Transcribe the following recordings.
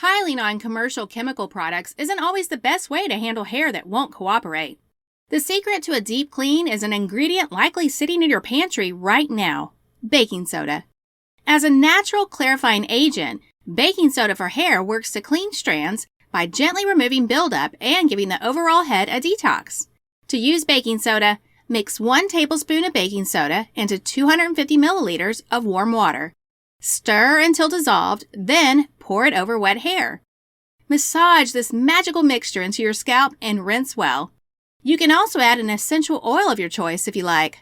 piling on commercial chemical products isn't always the best way to handle hair that won't cooperate. The secret to a deep clean is an ingredient likely sitting in your pantry right now: baking soda. As a natural clarifying agent, baking soda for hair works to clean strands by gently removing buildup and giving the overall head a detox. To use baking soda, mix 1 tablespoon of baking soda into 250 milliliters of warm water. Stir until dissolved, then pour it over wet hair. Massage this magical mixture into your scalp and rinse well. You can also add an essential oil of your choice if you like.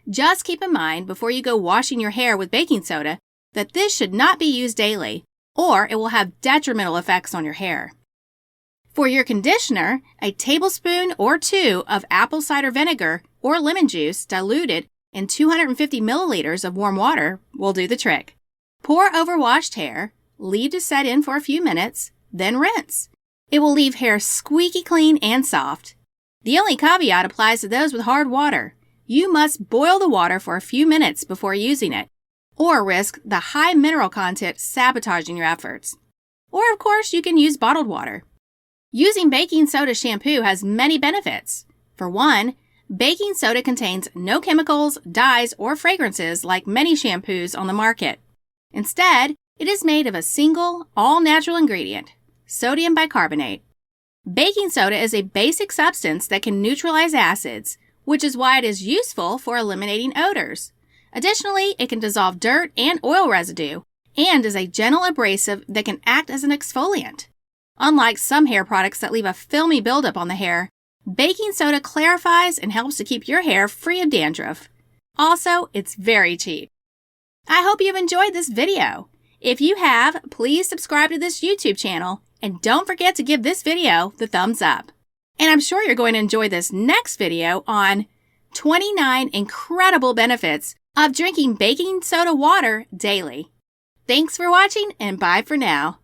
Just keep in mind before you go washing your hair with baking soda that this should not be used daily, or it will have detrimental effects on your hair. For your conditioner, a tablespoon or 2 of apple cider vinegar or lemon juice diluted in 250 milliliters of warm water will do the trick. Pour over washed hair, leave to set in for a few minutes, then rinse. It will leave hair squeaky clean and soft. The only caveat applies to those with hard water. You must boil the water for a few minutes before using it, or risk the high mineral content sabotaging your efforts. Or, of course, you can use bottled water. Using baking soda shampoo has many benefits. For one, baking soda contains no chemicals, dyes, or fragrances like many shampoos on the market. Instead, it is made of a single, all-natural ingredient: sodium bicarbonate. Baking soda is a basic substance that can neutralize acids, which is why it is useful for eliminating odors. Additionally, it can dissolve dirt and oil residue, and is a gentle abrasive that can act as an exfoliant. Unlike some hair products that leave a filmy buildup on the hair, baking soda clarifies and helps to keep your hair free of dandruff. Also, it's very cheap. I hope you've enjoyed this video. If you have, please subscribe to this YouTube channel, and don't forget to give this video the thumbs up. And I'm sure you're going to enjoy this next video on 29 incredible benefits of drinking baking soda water daily. Thanks for watching, and bye for now.